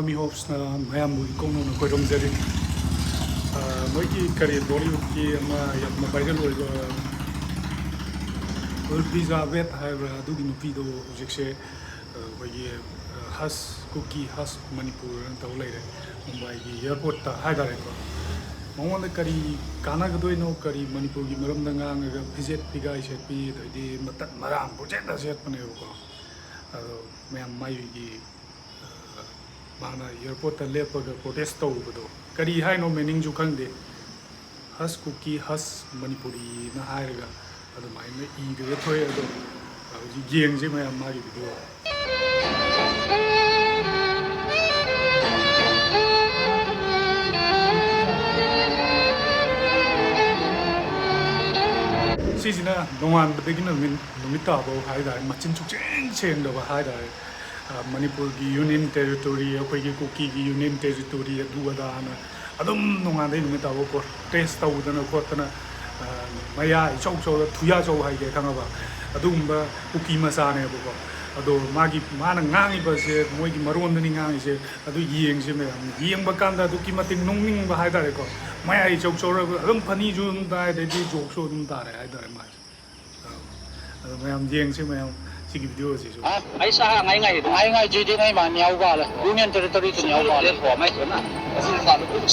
Army Hops na mayam ikong no koidom jari moi ki kari Bollywood ki ama yam viral oiba Urbiza vet haiba adu gi nupi do hujikse wagi has cookie has Manipur taw leire Mumbai gi airport ta haidare ko mongona kari kana gadoi no kari Manipur gi maram danga nga visit pigai set pi di matat marang project da set pane ko mayam mai gi mana airport ta lepaga protest tawbado kari haino meaning ju khangde has cookie has Manipuri na hairaga adu mai na I de thoi adu ji geng je mayam magi video sisina dongan begin numita bo haida machin chukcheng cheng do haida Manipur gi union territory akoi gi cookie gi union territory adu ada na adum nongan dei numita bo ko test taw dana ko tana maya chau chau thuya chau hai ge khanga ba adum ba cookie masa ne bo ko ado magi mana ngangi ba se moi gi maron ni ngangi se adu yeng se me yeng ba kan da du ki mating nongning ba haida re ko maya chau chau adum phani ju da de ji jok so dum da re haida re ma ado mayam yeng se mayam sigi video se so ai sa ngai ji di ngai ma nyau ba le union territory to nyau ba le ko mai so na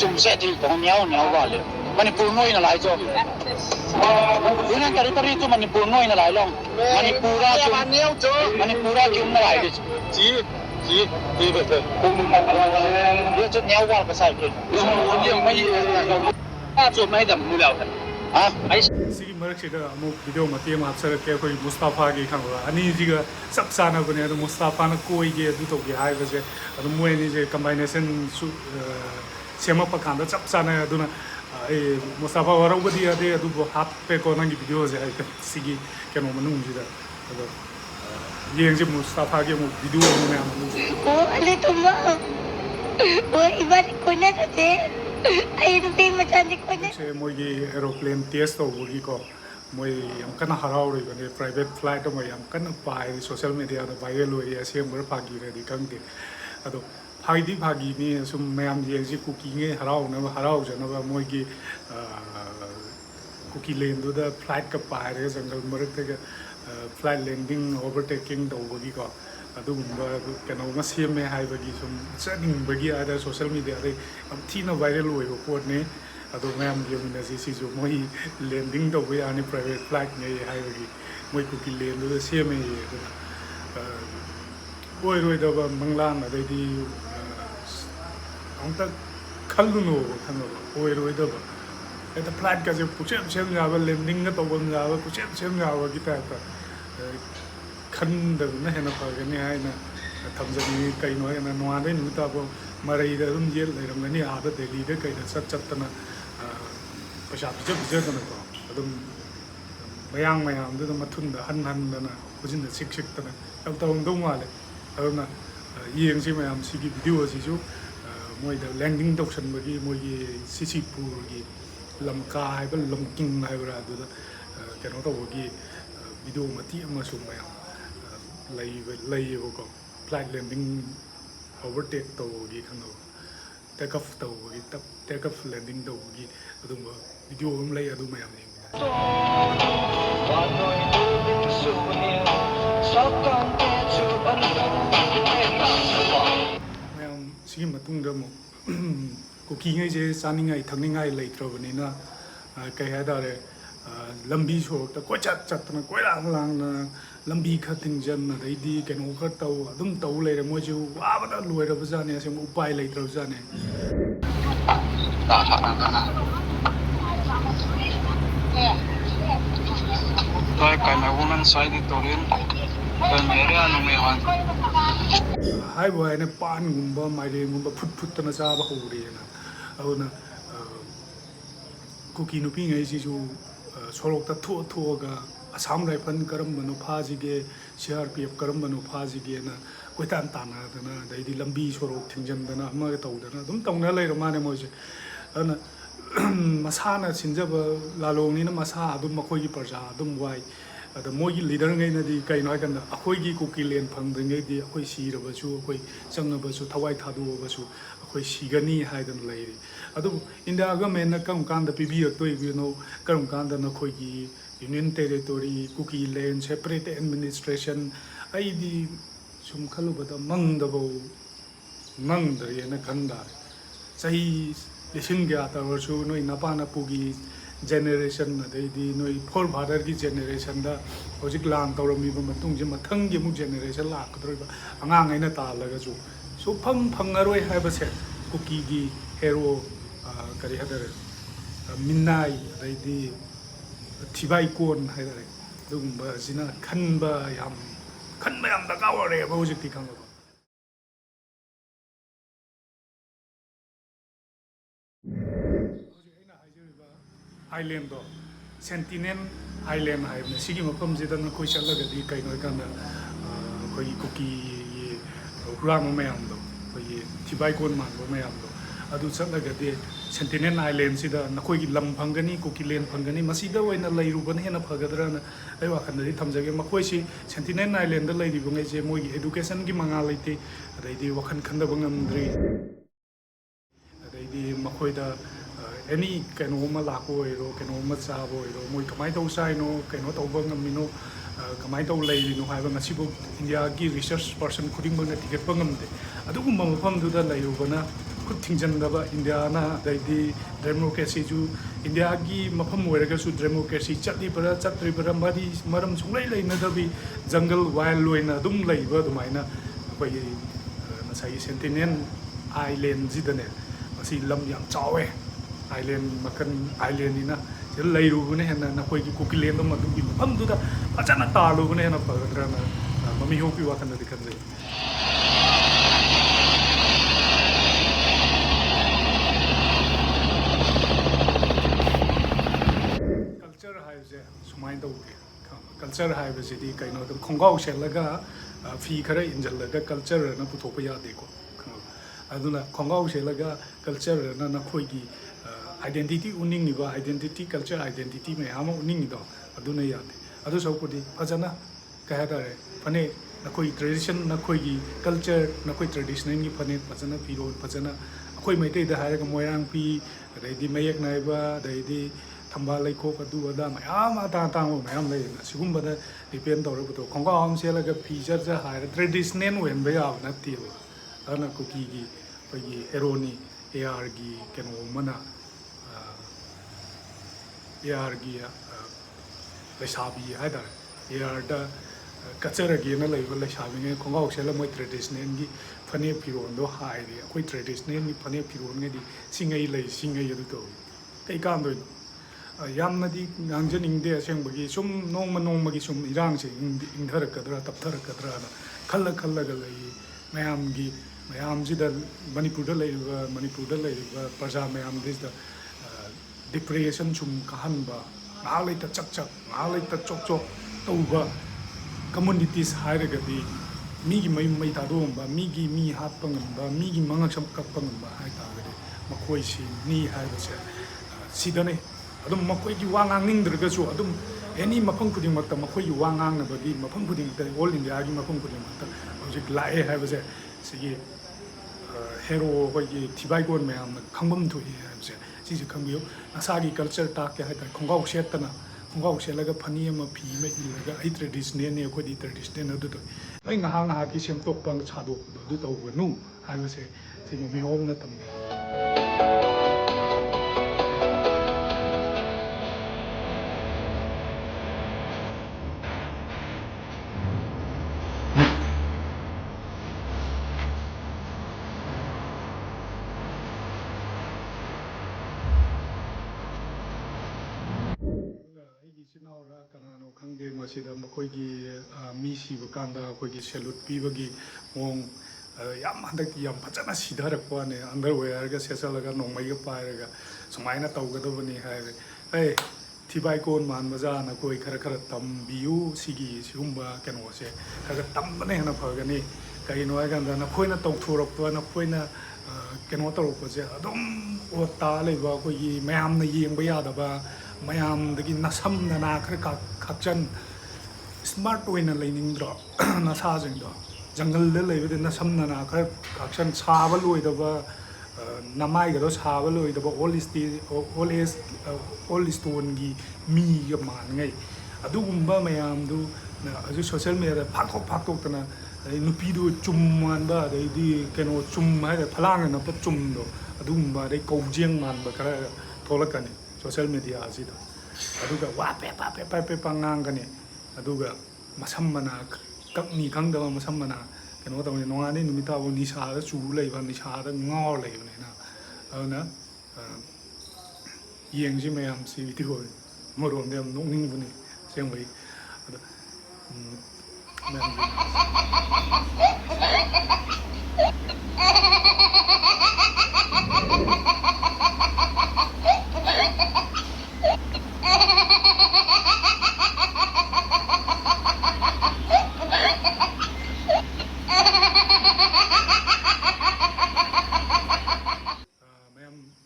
sum se di to nyau ba le Manipur noi na lai cho union territory to Manipur noi na lai long Manipura chung na lai ji be ye cho nyau ba ka sai ke cho mai dam mu lao ai sigi marak se da mo video mate ma apsar ke koi Mustafa gi khangwa ani jiga sab sana bane ado Mustafa na koi ge du to ge hai ba se ado moi ni je combination su sema pa kan da sab sana ado na Mustafa wara ubadi ade adu bo hap pe ko nang video je ai sigi ke no manung ji da ado yeng je Mustafa ge mo video mo me am oh ale tuma oh ibar ko na te ai no pe macam ko na se moi ge aeroplane test to bo gi ko moi am kana harau ri bane private flight to moi am kana pai social media da viral lo ya sem ber phagi re di kang de ado phagi ni sum mayam je ji cookie nge harau jana ba moi gi cookie lane do da flight ka pai re jungle mar te flight landing overtaking do bo gi ko adu gumba kano ma sem me hai ba gi sum chaning ba gi ada social media re am thina viral lo yo pot ne ado mayam ge na si jo moi landing do ba ani private flight ne hai ba gi moi cookie lane do sem me oi roi da ba manglan da di ang ta khalu no khano oi roi da ba eta flight ka je puchem ga ba landing ga to ba ga ba puchem ga ba gi ta khan da na hena pa ga ni hai na thamjani kai no na noa de ni ta bo marai da rum jel le ram ni a da delhi de kai da chat ta na pasha bijab da na ko adum mayang da mathun da han da na hujin da sik ta na tam ta ong dong wa le adum na yeng si mayam si gi video si ju moi da landing doctor ba gi moi gi sisipur gi lamka hai ba lamking hai ba du da ke no to gi video mati ama su mayam lay ko flight landing overtake to gi khano take off to gi take off landing to gi adum video um lay adu mayam ni mayam sigi matung da mo cookie ngai je saningai thangningai lei trobani na kai ha da re lambi so ta ko chat na ko lang na lambi khating jan na dai di keno kha taw adum taw le re mo ju wa ba da loi ra ba ja ne se mo upai le tro ja ne toi kai na woman side torin kai mere anu me han hai bo ne pan gumba mai le gumba phut na sa ba ho re na au na cookie nu pi ngai si ju sorok ta tho ga asam rifle karam banu phaji ge CRPF karam banu phaji ge na koitan tana dana dai di lambi sorok thingjan dana ama taw dana dum tawna le ma ne mo je ana masana sinjaba lalong ni na masa adum makoi gi parja adum wai अद मोगी leader गैनदी कइनो हाइकन अखोइगी cookie लेन फंगद्रिङैदि अखोइ सिरबसु अखोइ चंगबसु थवाइ थादुबसु अखोइ सिगनी हाइदन लैरि अदु India government कम कांद पिबिरक्तोइबिनो करम कांद नखोइगी union territory cookie लेन separate administration आइदी सुम खलुबदा मंगदबो मंगदरेना खंदा सही लिसिंग गया तवरसु नोइ नपाना पुगी generation अदैदी नोइ four father की generation दा होजिक लान तौरमीबा मतुंग जे मथंग मु generation लाकद्रोइबा अंगांग आइना तालगजु सो फंगरोय हाइबसे कुकी गी हेरो करी हदर मिनाई अदैदी थिबाई कोन हाइदरे दुगुंबा जिना खनबा याम दरकार ओरे होजिक खंगबा आइलैंड सेंटिनेल आइलैंड है मफमसीद कोई चलगदी कई कुकी हुराम मैमद थिबाइकोन मानब मैमद चलगदी सेंटिनेल आइलैंड से नखोई लम फंगनी कुकी लैंड फंगनी लेरुबन हेन फगद्रान वाखंदी थमजगे मखोई सेंटिनेल आइलैंड लेरीबे मोई एडुकेशन की मंगा लेते अदैदी वखन खंदब ngамद्री अदैदी मखोइदा एनी कहीं लाको कहीं चाब मोई कमाय तौ चाइनो कहीं तब गमीनो कमाय तौ लेनो है इंडिया की रिसर्च पर्सन खुद थिगप गमदे मफमदुदा लेरुबना खुद थिंजनब इंडिया डेमोक्रेसी इंडिया की मफम होरगसु डेमोक्रेसी चलीब्रा चट्रीब्रा मरम सुंगलै लेनदबी जंगल वाइल्ड लोइना अदुम लेब अदुमाइना अखोई सेंटिनेल आइलैंड जिदने मसी लम याम चावे आइलैंड मखन आइलैंड इना लेरुबने हेन नखोई कुकी लैंड मदुगी मफमदुदा फजना तालुबने हेन फगद्राना ममी होपी वाखनदि खनजै कल्चर हाइबजे सुमाइन तौदे कल्चर हाइबजेदि कइनो खोंगाव सेलगा फी खरा इंजलगा कल्चर न पुथोप यादेको अदुना खोंगाव सेलगा कल्चर न नखोइगी आइडेंटिटी उनिंग आइडेंटिटी कल्चर आइडेंटिटी मैम उनिंग अदुना यादे अदु सौपुदी फजना कह तारे फने नखोई ट्रेडिशन नखोई कल्चर नखोई ट्रेडिशनल की फने फजना फिरोन फजना अखोई मैतैदा हारगा मोयरांग पी अदैदी मयक नाइबा अदैदी थंबा लैखोक अदु अदा मैम अता तांग मैम लेना सिगुंबदा डिपेंड तौरबतो खोंगाम सेलगा फीचर जा हार ट्रेडिशनल वेनबा याब नत्तीबा अना कुकी की पगी हेरोनी एआर की केनो मना एआर की लैसाबी हाइदारे एआर कचरगेना लेब लैसाबी खोंगाव सेल मोई ट्रेडिशनल की फने फिरोंदो हाइरे अखोई ट्रेडिशनल की फने फिरोंगदी सिंगै लै सिंगै अदु तो कई कांदोइनो यामनदी गांजनिंगदे असेंबगी सुम नोंमगी सुम इरांगसे इंधरकद्रा तपथरकद्रा खल्लगा लै मैमजिद मणिपुर प्रजा मैम डिप्रेशन सुम कहनबा लेता चक लेता चोक तौब कम्युनिटीज हायरगदी मीगी मई तादोंबा मीगी मी हाप ngamba मीगी मंगसम कप ngamba हायतागदे मखोई सी नी हायबसे सिदने अदुम मखोई की वा ngangningdrgasu अदुम एनी मफम खुदिंगमक्ता मखोई वा ngangnabagi मफम खुदिंगता ऑल इंडिया की मफम खुदिंगमक्ता हौजिक लाए हायबसे सिगी हेरो होगी थिबाइगोन मैम खंगम थुई हायबसे सिसे खंबियो नसागी कल्चर ताके हायता खोंगाव सेतना खोंगाव सेलगा फनी अमा फी मे इलगा आई ट्रेडिशनल ने अखोदी ट्रेडिशनल अदु तो आई ngहा की सेमतोकपा छादोक अदु तौबनु हायबसे सिगी मिहोम न तम मी सिबकांदा सेल्यूट पीबगी मोंग हंदकी फजना सीधरपने अंडरवेयर सेचलगा नोंमैग पायरगा सुमायना तौगदबनी हायरे ए थिबाइकोन मानबजाना कोई खर तंबियु सिगुंबा कनोसे खर तंबने हेन फगनी कईनो हायगंदा नखोइना तौथोरक्पा नखोइना कनो तौरक्पसे अदुम ओता लेबा मैमना येंबा यादबा मैम नसमना खर खाचन ꯁ꯭ꯃꯥꯔꯠ ꯑꯣꯏꯅ ꯂꯩꯅꯤꯡꯗ꯭ꯔꯣ ꯅꯁꯥꯁꯤꯡꯗꯣ ꯖꯪꯒꯜꯗ ꯂꯩꯕꯗꯤ ꯅꯁꯝꯅꯅ ꯈꯔ ꯀꯥꯛꯁꯟ ꯁꯥꯕ ꯂꯣꯏꯗꯕ ꯅꯃꯥꯏꯒꯗꯣ ꯁꯥꯕ ꯂꯣꯏꯗꯕ ꯑꯣꯜ ꯏꯁꯇꯣꯟꯒꯤ ꯃꯤꯒ ꯃꯥꯟꯉꯩ ꯑꯗꯨꯒꯨꯝꯕ ꯃꯌꯥꯝꯗꯨ ꯍꯧꯖꯤꯛ ꯁꯣꯁꯤꯌꯦꯜ ꯃꯦꯗꯤꯌꯥꯗ ꯐꯥꯛꯇꯣꯛꯇꯅ ꯑꯗꯩ ꯅꯨꯄꯤꯗꯨ ꯆꯨꯝ ꯃꯥꯟꯕ ꯑꯗꯩꯗꯤ ꯀꯩꯅꯣ ꯆꯨꯝ ꯍꯥꯏꯇꯥꯔꯦ ꯐꯂꯥꯡꯅ ꯅꯞꯄ ꯆꯨꯝꯗꯣ ꯑꯗꯨꯒꯨꯝꯕ ꯑꯗꯩ ꯀꯧꯖꯦꯡ ꯃꯥꯟꯕ ꯈꯔ ꯊꯣꯛꯂꯛꯀꯅꯤ ꯁꯣꯁꯤꯌꯦꯜ ꯃꯦꯗꯤꯌꯥ ꯑꯁꯤꯗ ꯑꯗꯨꯒ ꯋꯥ ꯄꯦꯄꯥ ꯉꯥꯡꯒꯅꯤ ꯑꯗꯨꯒ ꯃꯁꯝ ꯃꯅꯥ ꯀꯛꯅꯤ ꯈꯪꯗꯕ ꯃꯁꯝ ꯃꯅꯥ ꯀꯩꯅꯣ ꯇꯧꯅꯤ ꯅꯣꯡꯉꯥꯟꯗꯩ ꯅꯨꯃꯤꯠ ꯇꯥꯕꯨ ꯅꯤꯁꯥꯗ ꯆꯨ ꯂꯩꯕ ꯅꯤꯁꯥꯗ ꯉꯥꯎꯔ ꯂꯩꯕꯅꯤꯅ ꯑꯗꯨꯅ ꯌꯦꯡꯁꯤ ꯃꯌꯥꯝꯁꯤ ꯚꯤꯗꯤꯑꯣ ꯑꯃꯔꯣꯝꯗ ꯌꯥꯝ ꯅꯣꯛꯅꯤꯡꯕꯅꯤ ꯑꯁꯦꯡꯕꯩ ꯑꯗꯣ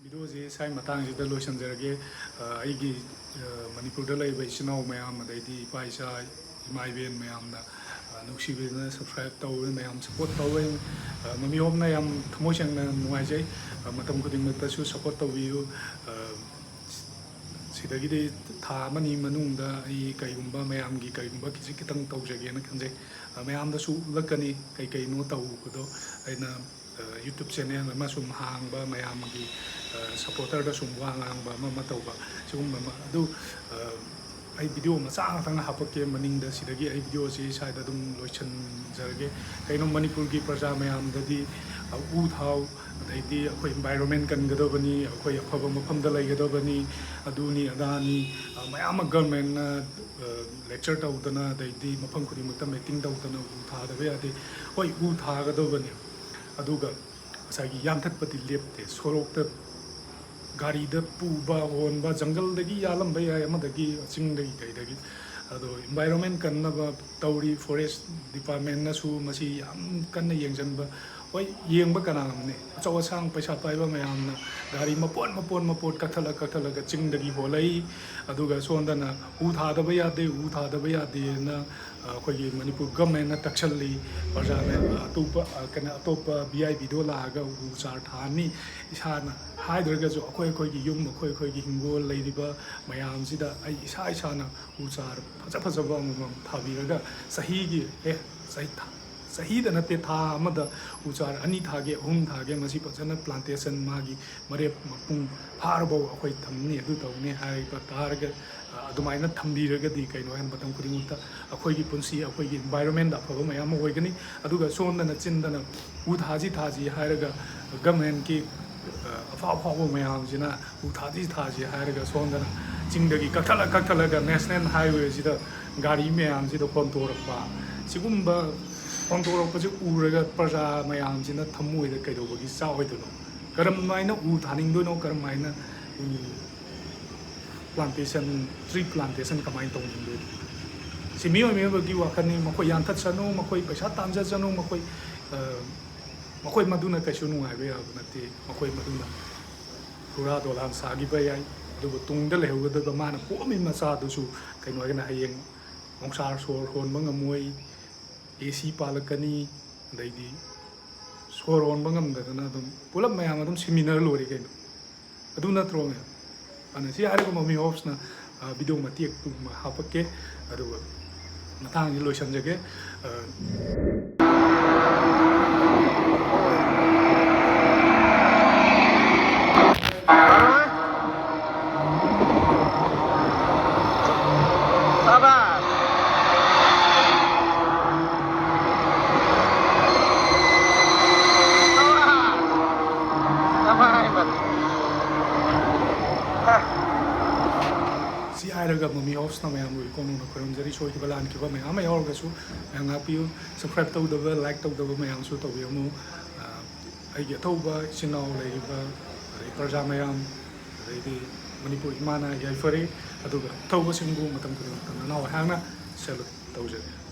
ꯚꯤꯗꯤꯑꯣꯁꯤ ꯁꯥꯏ ꯃꯇꯥꯡꯁꯤꯗ ꯂꯣꯏꯁꯤꯟꯖꯔꯒꯦ ꯑꯩꯒꯤ ꯃꯅꯤꯄꯨꯔꯗ ꯂꯩꯕ ꯏꯆꯤꯟ ꯏꯅꯥꯎ ꯃꯌꯥꯝ ꯑꯗꯩꯗꯤ ꯏꯄꯥ ꯏꯆꯥ ꯏꯃꯥ ꯏꯕꯦꯟ ꯃꯌꯥꯝꯅ ꯅꯨꯡꯁꯤꯕꯤꯗꯨꯅ ꯁꯕꯁꯀ꯭ꯔꯥꯏꯕ ꯇꯧꯕ ꯃꯌꯥꯝ ꯁꯞꯄꯣꯔꯠ ꯇꯧꯋꯦ ꯃꯃꯤ ꯍꯣꯞꯅ ꯌꯥꯝ ꯊꯃꯣꯏ ꯁꯦꯡꯅ ꯅꯨꯡꯉꯥꯏꯖꯩ ꯃꯇꯝ ꯈꯨꯗꯤꯡꯃꯛꯇꯁꯨ ꯁꯞꯄꯣꯔꯠ ꯇꯧꯕꯤꯌꯨ ꯁꯤꯗꯒꯤꯗꯤ ꯊꯥ ꯑꯃꯅꯤ ꯃꯅꯨꯡꯗ ꯑꯩ ꯀꯩꯒꯨꯝꯕ ꯃꯌꯥꯝꯒꯤ ꯀꯩꯒꯨꯝꯕ ꯈꯤꯇꯪ ꯇꯧꯖꯒꯦꯅ ꯈꯟꯖꯩ ꯃꯌꯥꯝꯗꯁꯨ ꯎꯠꯂꯛꯀꯅꯤ ꯀꯩꯅꯣ ꯇꯧꯕꯗꯣ ꯑꯩꯅ ꯌꯨꯇ꯭ꯌꯨꯕ ꯆꯦꯅꯦꯜ ꯑꯃ ꯁꯨꯝ ꯍꯥꯡꯕ ꯃꯌꯥꯝꯒꯤ ꯁꯞꯄꯣꯔꯇꯔꯗ ꯁꯨꯝ ꯋꯥ ꯉꯥꯡꯕ ꯑꯃ ꯇꯧꯕ ꯁꯤꯒꯨꯝꯕ ꯑꯃ ꯑꯗꯨ ꯑꯩ ꯚꯤꯗꯤꯑꯣ ꯃꯆꯥ ꯉꯥꯛꯇꯪ ꯍꯥꯞꯄꯛꯀꯦ ꯃꯅꯤꯡꯗ ꯁꯤꯗꯒꯤ ꯑꯩ ꯚꯤꯗꯤꯑꯣꯁꯤ ꯁ꯭ꯋꯥꯏꯗ ꯑꯗꯨꯝ ꯂꯣꯏꯁꯤꯟꯖꯔꯒꯦ ꯀꯩꯅꯣ ꯃꯅꯤꯄꯨꯔꯒꯤ ꯄ꯭ꯔꯖꯥ ꯃꯌꯥꯝꯗꯗꯤ ꯎ ꯊꯥꯎ ꯑꯗꯩꯗꯤ ꯑꯩꯈꯣꯏ ꯏꯟꯚꯥꯏꯔꯣꯟꯃꯦꯟ ꯀꯟꯒꯗꯕꯅꯤ ꯑꯩꯈꯣꯏ ꯑꯐꯕ ꯃꯐꯝꯗ ꯂꯩꯒꯗꯕꯅꯤ ꯑꯗꯨꯅꯤ ꯑꯗꯥꯅꯤ ꯃꯌꯥꯝ ꯑꯃ ꯒꯔꯃꯦꯟꯅ ꯂꯦꯛꯆꯔ ꯇꯧꯗꯅ ꯑꯗꯩꯗꯤ ꯃꯐꯝ ꯈꯨꯗꯤꯡꯃꯛꯇ ꯃꯤꯇꯤꯡ ꯇꯧꯗꯅ ꯎ ꯊꯥꯗꯕ ꯌꯥꯗꯦ ꯍꯣꯏ ꯎ ꯊꯥꯒꯗꯕꯅꯤ ꯑꯗꯨꯒ ꯉꯁꯥꯏꯒꯤ ꯌꯥꯟꯊꯠꯄꯗꯤ ꯂꯦꯞꯇꯦ ꯁꯣꯔꯣꯛꯇ ꯒꯥꯔꯤꯗ ꯄꯨꯕ ꯍꯣꯟꯕ ꯖꯪꯒꯜꯗꯒꯤ ꯌꯥꯜꯂꯝꯕ ꯌꯥꯏ ꯑꯃꯗꯒꯤ ꯆꯤꯡꯗꯒꯤ ꯀꯩꯗꯒꯤ ꯑꯗꯣ ꯏꯟꯚꯥꯏꯔꯣꯟꯃꯦꯟ ꯀꯟꯅꯕ ꯇꯧꯔꯤ ꯐꯣꯔꯦꯁ ꯗꯤꯄꯥꯔꯠꯃꯦꯟꯅꯁꯨ ꯃꯁꯤ ꯌꯥꯝ ꯀꯟꯅ ꯌꯦꯡꯁꯤꯟꯕ ꯍꯣꯏ ꯌꯦꯡꯕ ꯀꯅꯥꯅꯣꯅꯦ ꯑꯆꯧ ꯑꯁꯥꯡ ꯄꯩꯁꯥ ꯄꯥꯏꯕ ꯃꯌꯥꯝꯅ ꯒꯥꯔꯤ ꯃꯄꯣꯠ ꯀꯛꯊꯠꯂꯒ ꯆꯤꯡꯗꯒꯤ ꯍꯣꯜꯂꯛꯏ ꯑꯗꯨꯒ ꯁꯣꯝꯗꯅ ꯎ ꯊꯥꯗꯕ ꯌꯥꯗꯦꯅ ꯑꯩꯈꯣꯏꯒꯤ ꯃꯅꯤꯄꯨꯔ ꯒꯚꯔꯟꯃꯦꯟꯠꯅ ꯇꯛꯁꯜꯂꯤ ꯄ꯭ꯔꯖꯥꯅ ꯑꯇꯣꯞꯄ VIPꯗꯣ ꯂꯥꯛꯑꯒ ꯎ ꯆꯥꯔ ꯊꯥꯅꯤ ꯏꯁꯥꯅ ꯍꯥꯏꯗ꯭ꯔꯒꯁꯨ ꯑꯩꯈꯣꯏꯒꯤ ꯌꯨꯝ ꯑꯩꯈꯣꯏꯒꯤ ꯍꯤꯡꯒꯣꯜ ꯂꯩꯔꯤꯕ ꯃꯌꯥꯝꯁꯤꯗ ꯑꯩ ꯏꯁꯥꯅ ꯎ ꯆꯥꯔ ꯐꯖꯕ ꯑꯃꯃꯝ ꯊꯥꯕꯤꯔꯒ ꯆꯍꯤꯗ ꯅꯠꯇꯦ ꯊꯥ ꯑꯃꯗ ꯎ ꯆꯥꯔ 2 ꯊꯥꯒꯦ 3 ꯊꯥꯒꯦ ꯃꯁꯤ ꯐꯖꯅ ꯄ꯭ꯂꯥꯟꯇꯦꯁꯟ ꯃꯥꯒꯤ ꯃꯔꯦꯞ ꯃꯄꯨꯡ ꯐꯥꯔꯐꯥꯎ ꯑꯩꯈꯣꯏ ꯊꯝꯅꯤ ꯑꯗꯨ ꯇꯧꯅꯤ ꯍꯥꯏꯕ ꯇꯥꯔꯒ ꯑꯗꯨꯃꯥꯏꯅ ꯊꯝꯕꯤꯔꯒꯗꯤ ꯀꯩꯅꯣ ꯍꯥꯏꯅ ꯃꯇꯝ ꯈꯨꯗꯤꯡꯃꯛꯇ ꯑꯩꯈꯣꯏꯒꯤ ꯄꯨꯟꯁꯤ ꯑꯩꯈꯣꯏꯒꯤ ꯏꯟꯚꯥꯏꯔꯣꯟꯃꯦꯟꯗ ꯑꯐꯕ ꯃꯌꯥꯝ ꯑꯃ ꯑꯣꯏꯒꯅꯤ ꯑꯗꯨꯒ ꯁꯣꯝꯗꯅ ꯆꯤꯟꯗꯅ ꯎ ꯊꯥꯁꯤ ꯍꯥꯏꯔꯒ ꯒꯚꯔꯟꯃꯦꯟꯠꯀꯤ ꯑꯐꯥꯎꯕ ꯃꯌꯥꯝꯁꯤꯅ ꯎ ꯊꯥꯁꯤ ꯍꯥꯏꯔꯒ ꯁꯣꯝꯗꯅ ꯆꯤꯡꯗꯒꯤ ꯀꯛꯊꯠꯂꯒ ꯅꯦꯁꯅꯦꯜ ꯍꯥꯏꯋꯦꯁꯤꯗ ꯒꯥꯔꯤ ꯃꯌꯥꯝꯁꯤꯗ ꯍꯣꯟꯇꯣꯔꯛꯄ ꯁꯤꯒꯨꯝꯕ ꯍꯣꯟꯇꯣꯔꯛꯄꯁꯤ ꯎꯔꯒ प्रजा मयामसिना थमोइदा कइदौबगी चाओइदनो करममाइना उ थानिंदोनो करममाइना प्लांटेशन ट्री प्लांटेशन कमाइन तौनिंदो सिमियोइमेबगी वाखनी मखोय यान्थत्सनो मखोय पैसा तांजसनो मखोय मदुना कैसु नुंगाइबे याब नते मखोय मदुना पुरा दोलान सागिबा याय अदुबो तुंगदा लेहौगदबा माना पोमि मचादुसु कइनोगना हयेंग मोंसार सोर होनबा ngамoi AC पालकनी दैदी सोर होनबा ngamdadana adum pulap mayam adum seminar lori kaino adu natro me ana si ari ko mami opsna video matiek tu hapake adu matang ni loisanjage mami opsna mayam loi kono na korum jari soi kiba lan kiba mayam ayor gasu mayam apiu subscribe tau daba like tau daba mayam su tau yamu ai ge tau ba sinau lei ba praja mayam di manipur imana yai fari aduga tau ba singbu matam kuru na hangna salut tau jari